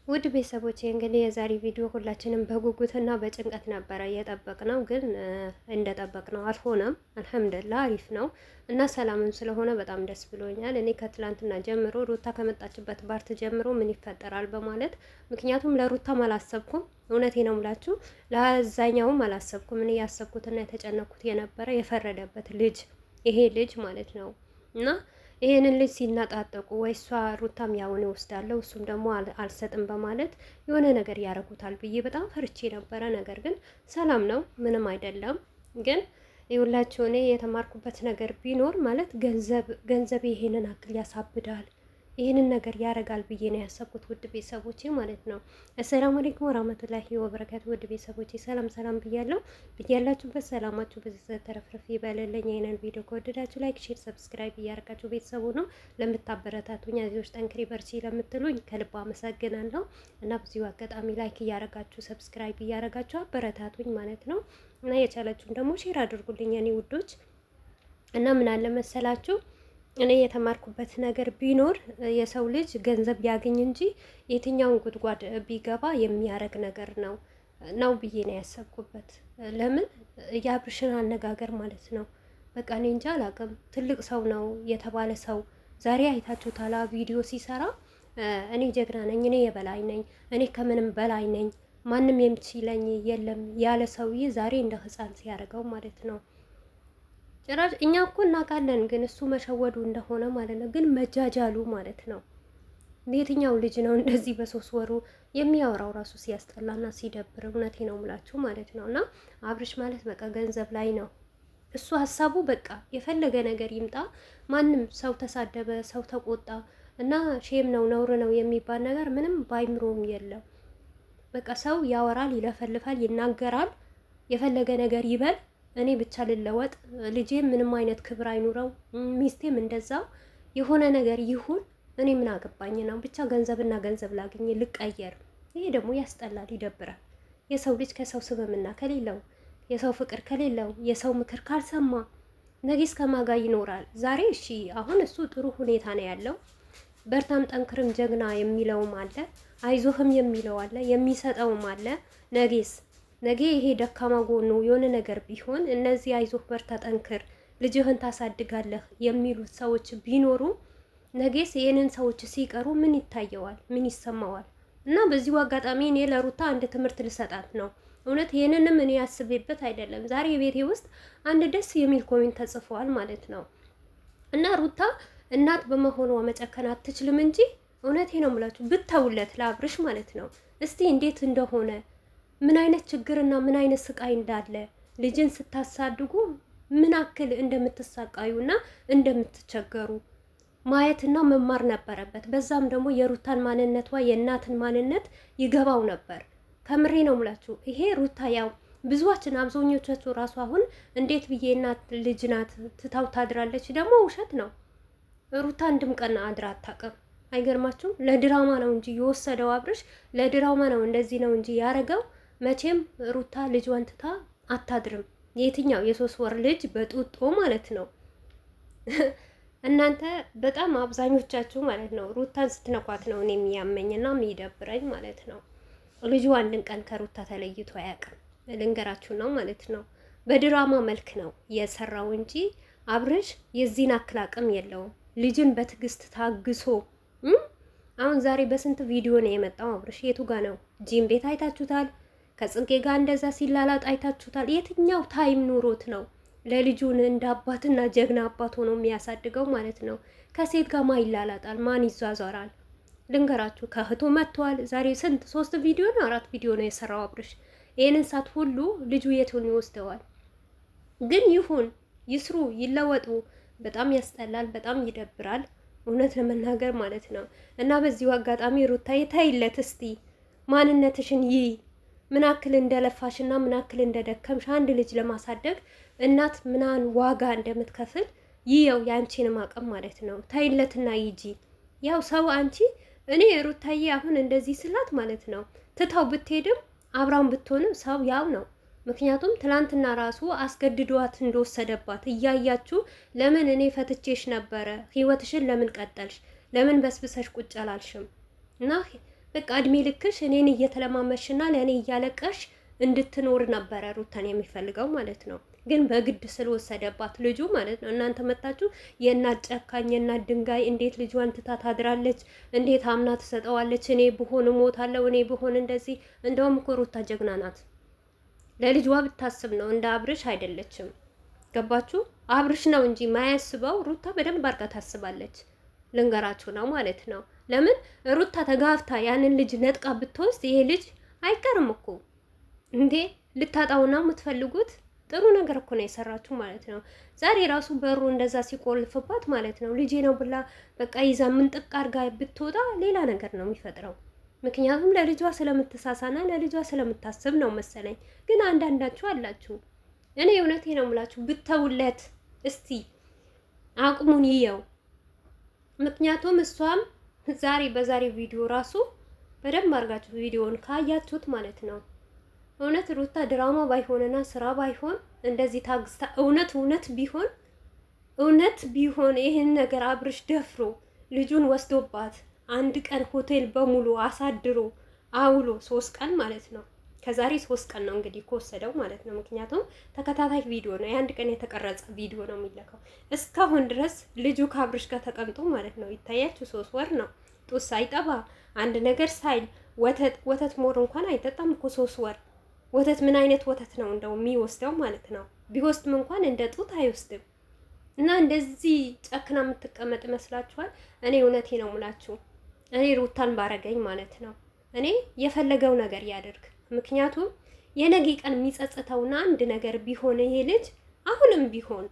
ውድ ቤተሰቦቼ እንግዲህ የዛሬ ቪዲዮ ሁላችንም በጉጉትና በጭንቀት ነበረ የጠበቅነው፣ ግን እንደጠበቅነው አልሆነም። አልሐምዱሊላህ አሪፍ ነው እና ሰላምም ስለሆነ በጣም ደስ ብሎኛል። እኔ ከትላንትና ጀምሮ ሩታ ከመጣችበት ባርት ጀምሮ ምን ይፈጠራል በማለት ምክንያቱም ለሩታም አላሰብኩም። እውነቴ ነው ምላችሁ፣ ለአዛኛውም አላሰብኩም። እኔ ያሰብኩትና የተጨነኩት የነበረ የፈረደበት ልጅ ይሄ ልጅ ማለት ነው እና ይሄንን ልጅ ሲናጣጠቁ ወይ እሷ ሩታም ያውን ይወስዳለሁ እሱም ደግሞ አልሰጥም በማለት የሆነ ነገር ያረጉታል ብዬ በጣም ፈርቼ ነበረ። ነገር ግን ሰላም ነው፣ ምንም አይደለም። ግን የሁላችሁ እኔ የተማርኩበት ነገር ቢኖር ማለት ገንዘብ ይሄንን አክል ያሳብዳል፣ ይህንን ነገር ያረጋል ብዬ ነው ያሰብኩት። ውድ ቤተሰቦቼ ማለት ነው። አሰላሙ አለይኩም ወራህመቱላሂ ወበረካቱ። ውድ ቤተሰቦቼ ሰላም ብያለሁ። ብያላችሁበት ሰላማችሁ በዚህ ተረፍረፍ ይበልልኝ። ይሄንን ቪዲዮ ከወደዳችሁ ላይክ፣ ሼር፣ ሰብስክራይብ እያደረጋችሁ ቤተሰቡ ነው ለምታበረታቱኝ፣ አዚዎች ጠንክሪ በርቺ ለምትሉኝ ከልብ አመሰግናለሁ እና በዚሁ አጋጣሚ ላይክ እያደረጋችሁ ሰብስክራይብ እያደረጋችሁ አበረታቱኝ ማለት ነው እና የቻላችሁን ደግሞ ሼር አድርጉልኝ የኔ ውዶች እና ምን አለ መሰላችሁ እኔ የተማርኩበት ነገር ቢኖር የሰው ልጅ ገንዘብ ያገኝ እንጂ የትኛውን ጉድጓድ ቢገባ የሚያረግ ነገር ነው ብዬ ነው ያሰብኩበት። ለምን የአብርሽን አነጋገር ማለት ነው። በቃ እኔ እንጃ አላውቅም። ትልቅ ሰው ነው የተባለ ሰው ዛሬ አይታችሁታል። ቪዲዮ ሲሰራ እኔ ጀግና ነኝ፣ እኔ የበላይ ነኝ፣ እኔ ከምንም በላይ ነኝ፣ ማንም የሚችለኝ የለም ያለ ሰውዬ ዛሬ እንደ ሕፃን ሲያደርገው ማለት ነው። ጭራሽ እኛ እኮ እናውቃለን፣ ግን እሱ መሸወዱ እንደሆነ ማለት ነው። ግን መጃጃሉ ማለት ነው። የትኛው ልጅ ነው እንደዚህ በሶስት ወሩ የሚያወራው ራሱ ሲያስጠላና ሲደብር፣ እውነቴ ነው ምላችሁ ማለት ነው። እና አብርሽ ማለት በቃ ገንዘብ ላይ ነው እሱ ሀሳቡ። በቃ የፈለገ ነገር ይምጣ፣ ማንም ሰው ተሳደበ፣ ሰው ተቆጣ እና ሼም ነው ነውር ነው የሚባል ነገር ምንም ባይምሮም የለም። በቃ ሰው ያወራል፣ ይለፈልፋል፣ ይናገራል፣ የፈለገ ነገር ይበል እኔ ብቻ ልለወጥ፣ ልጄም ምንም አይነት ክብር አይኑረው፣ ሚስቴም እንደዛው የሆነ ነገር ይሁን፣ እኔ ምን አገባኝ ነው። ብቻ ገንዘብና ገንዘብ ላግኝ ልቀየር። ይሄ ደግሞ ያስጠላል፣ ይደብራል። የሰው ልጅ ከሰው ስምምና ከሌለው፣ የሰው ፍቅር ከሌለው፣ የሰው ምክር ካልሰማ ነገስ ከማጋ ይኖራል? ዛሬ እሺ አሁን እሱ ጥሩ ሁኔታ ነው ያለው። በርታም ጠንክርም ጀግና የሚለውም አለ፣ አይዞህም የሚለው አለ፣ የሚሰጠውም አለ። ነገ ይሄ ደካማ ጎኑ የሆነ ነገር ቢሆን እነዚህ አይዞህ በርታ ጠንክር ልጅህን ታሳድጋለህ የሚሉት ሰዎች ቢኖሩ ነገስ ይሄንን ሰዎች ሲቀሩ ምን ይታየዋል? ምን ይሰማዋል? እና በዚሁ አጋጣሚ እኔ ለሩታ አንድ ትምህርት ልሰጣት ነው። እውነት ይሄንንም እኔ ያስቤበት አይደለም። ዛሬ ቤቴ ውስጥ አንድ ደስ የሚል ኮሜንት ተጽፏል ማለት ነው። እና ሩታ እናት በመሆኗ መጨከን አትችልም እንጂ እውነቴ ነው የምላችሁ ብተውለት ለአብርሽ ማለት ነው። እስቲ እንዴት እንደሆነ ምን አይነት ችግርና ምን አይነት ስቃይ እንዳለ ልጅን ስታሳድጉ ምን አክል እንደምትሳቃዩና እንደምትቸገሩ ማየትና መማር ነበረበት። በዛም ደግሞ የሩታን ማንነቷ የእናትን ማንነት ይገባው ነበር። ከምሬ ነው ምላችሁ። ይሄ ሩታ ያው ብዙዋችን አብዛኞቻችሁ ራሱ አሁን እንዴት ብዬ እናት ልጅ ናት ትታው ታድራለች። ደግሞ ውሸት ነው። ሩታ አንድም ቀን አድራ አታውቅም። አይገርማችሁም? ለድራማ ነው እንጂ የወሰደው አብርሽ ለድራማ ነው እንደዚህ ነው እንጂ ያረገው። መቼም ሩታ ልጇን ትታ አታድርም። የትኛው የ3 ወር ልጅ በጡጦ ማለት ነው። እናንተ በጣም አብዛኞቻችሁ ማለት ነው ሩታን ስትነኳት ነው እኔ የሚያመኝና የሚደብረኝ ማለት ነው። ልጁ አንድን ቀን ከሩታ ተለይቶ አያውቅም። ልንገራችሁ ነው ማለት ነው። በድራማ መልክ ነው የሰራው እንጂ አብርሽ የዚህን አክል አቅም የለውም። ልጅን በትዕግስት ታግሶ አሁን ዛሬ በስንት ቪዲዮ ነው የመጣው አብርሽ። የቱ ጋ ነው? ጂም ቤት አይታችሁታል። ከጽንቄ ጋር እንደዛ ሲላላጥ አይታችሁታል። የትኛው ታይም ኑሮት ነው ለልጁን እንደ አባትና ጀግና አባት ሆኖ የሚያሳድገው ማለት ነው? ከሴት ጋር ማን ይላላጣል? ማን ይዟዟራል? ልንገራችሁ ከእህቱ መጥቷል። ዛሬ ስንት 3 ቪዲዮ ነው 4 ቪዲዮ ነው የሰራው አብርሽ። ይሄንን ሳት ሁሉ ልጁ የቱን ይወስደዋል? ግን ይሁን ይስሩ ይለወጡ። በጣም ያስጠላል፣ በጣም ይደብራል እውነት ለመናገር ማለት ነው። እና በዚሁ አጋጣሚ ሩታ የታይለት እስቲ ማንነትሽን ምን አክል እንደለፋሽና ምን አክል እንደደከምሽ አንድ ልጅ ለማሳደግ እናት ምናን ዋጋ እንደምትከፍል ይየው ያንቺንም አቅም ማለት ነው። ታይለትና ይጂ ያው ሰው አንቺ እኔ ሩታዬ አሁን እንደዚህ ስላት ማለት ነው ትታው ብትሄድም አብራም ብትሆንም ሰው ያው ነው። ምክንያቱም ትላንትና ራሱ አስገድዷት እንደወሰደባት እያያችሁ ለምን እኔ ፈትቼሽ ነበረ ህይወትሽን ለምን ቀጠልሽ? ለምን በስብሰሽ ቁጭ አላልሽም? እና በቃ እድሜ ልክሽ እኔን እየተለማመሽና ለእኔ እያለቀሽ እንድትኖር ነበረ ሩታን የሚፈልገው ማለት ነው። ግን በግድ ስለወሰደባት ልጁ ማለት ነው። እናንተ መጣችሁ የእናት ጨካኝ የእናት ድንጋይ እንዴት ልጇን ትታ ታድራለች? እንዴት አምና ትሰጠዋለች? እኔ ብሆን እሞታለሁ፣ እኔ ብሆን እንደዚህ። እንደውም እኮ ሩታ ጀግና ናት። ለልጇ ብታስብ ነው፣ እንደ አብርሽ አይደለችም። ገባችሁ? አብርሽ ነው እንጂ ማያስበው፣ ሩታ በደንብ አድርጋ ታስባለች። ልንገራችሁ ነው ማለት ነው። ለምን ሩታ ተጋፍታ ያንን ልጅ ነጥቃ ብትወስድ ይሄ ልጅ አይቀርም እኮ እንዴ! ልታጣው ነው የምትፈልጉት? ጥሩ ነገር እኮ ነው የሰራችሁ ማለት ነው። ዛሬ ራሱ በሩ እንደዛ ሲቆልፍባት ማለት ነው ልጄ ነው ብላ በቃ ይዛ ምንጥቅ አድርጋ ብትወጣ ሌላ ነገር ነው የሚፈጥረው። ምክንያቱም ለልጇ ስለምትሳሳና ለልጇ ስለምታስብ ነው መሰለኝ። ግን አንዳንዳችሁ አላችሁ፣ እኔ እውነቴ ነው የምላችሁ፣ ብተውለት እስቲ አቅሙን ይየው። ምክንያቱም እሷም ዛሬ በዛሬ ቪዲዮ ራሱ በደንብ አድርጋችሁ ቪዲዮውን ካያችሁት ማለት ነው እውነት ሩታ ድራማ ባይሆንና ስራ ባይሆን እንደዚህ ታግስታ እውነት ቢሆን ይህን ነገር አብርሽ ደፍሮ ልጁን ወስዶባት አንድ ቀን ሆቴል በሙሉ አሳድሮ አውሎ 3 ቀን ማለት ነው። ከዛሬ 3 ቀን ነው እንግዲህ ከወሰደው ማለት ነው። ምክንያቱም ተከታታይ ቪዲዮ ነው፣ የአንድ ቀን የተቀረጸ ቪዲዮ ነው የሚለካው። እስካሁን ድረስ ልጁ ከአብርሽ ጋር ተቀምጦ ማለት ነው ይታያችሁ 3 ወር ነው። ጡት ሳይጠባ አንድ ነገር ሳይል ወተት ሞር እንኳን አይጠጣም እኮ 3 ወር። ወተት ምን አይነት ወተት ነው እንደው የሚወስደው ማለት ነው? ቢወስድም እንኳን እንደ ጡት አይወስድም። እና እንደዚህ ጨክና የምትቀመጥ ይመስላችኋል? እኔ እውነቴ ነው ሙላችሁ፣ እኔ ሩታን ባረገኝ ማለት ነው እኔ የፈለገው ነገር ያደርግ። ምክንያቱም የነገ ቀን የሚጸጽተውና አንድ ነገር ቢሆን ይሄ ልጅ አሁንም ቢሆን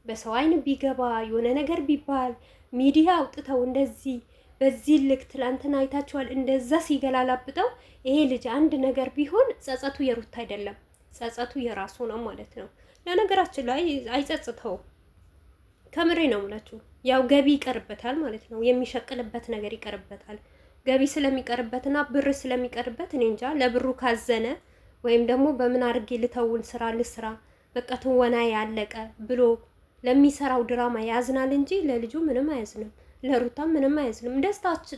በሰው አይን ቢገባ የሆነ ነገር ቢባል ሚዲያ አውጥተው እንደዚህ በዚህ ልክ ትላንትና አይታችኋል፣ እንደዛ ሲገላላብጠው ይሄ ልጅ አንድ ነገር ቢሆን ጸጸቱ የሩታ አይደለም፣ ጸጸቱ የራሱ ነው ማለት ነው። ለነገራችን ላይ አይጸጽተውም። ከምሬ ነው የምላችሁ። ያው ገቢ ይቀርበታል ማለት ነው። የሚሸቅልበት ነገር ይቀርበታል። ገቢ ስለሚቀርበትና ብር ስለሚቀርበት እኔ እንጃ ለብሩ ካዘነ ወይም ደግሞ በምን አድርጌ ልተውን ስራ ልስራ በቃ ትወና ያለቀ ብሎ ለሚሰራው ድራማ ያዝናል እንጂ ለልጁ ምንም አያዝንም፣ ለሩታ ምንም አያዝንም።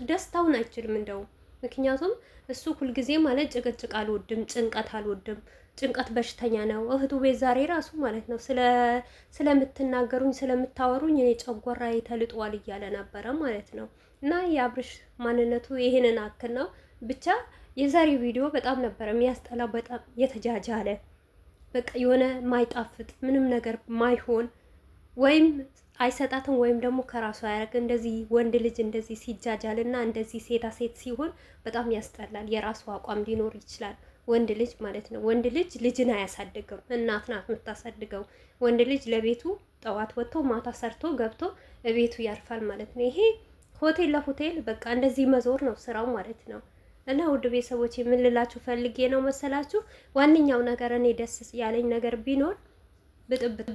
ደስታውን አይችልም እንደው። ምክንያቱም እሱ ሁልጊዜ ማለት ጭቅጭቅ አልወድም፣ ጭንቀት አልወድም፣ ጭንቀት በሽተኛ ነው። እህቱ ቤት ዛሬ ራሱ ማለት ነው ስለምትናገሩኝ ስለምታወሩኝ እኔ ጨጓራዬ ተልጧል እያለ ነበረ ማለት ነው። እና የአብርሽ ማንነቱ ይሄንን አክል ነው። ብቻ የዛሬው ቪዲዮ በጣም ነበረ የሚያስጠላው፣ በጣም የተጃጃለ በቃ የሆነ ማይጣፍጥ ምንም ነገር ማይሆን ወይም አይሰጣትም ወይም ደግሞ ከራሱ አያደርግ። እንደዚህ ወንድ ልጅ እንደዚህ ሲጃጃልና እንደዚህ ሴታ ሴት ሲሆን በጣም ያስጠላል። የራሱ አቋም ሊኖር ይችላል ወንድ ልጅ ማለት ነው። ወንድ ልጅ ልጅን አያሳድግም፣ እናት ናት የምታሳድገው። ወንድ ልጅ ለቤቱ ጠዋት ወጥቶ ማታ ሰርቶ ገብቶ ቤቱ ያርፋል ማለት ነው። ይሄ ሆቴል ለሆቴል በቃ እንደዚህ መዞር ነው ስራው ማለት ነው። እና ውድ ቤተሰቦች የምንላችሁ ፈልጌ ነው መሰላችሁ፣ ዋነኛው ነገር እኔ ደስ ያለኝ ነገር ቢኖር ብጥብጥ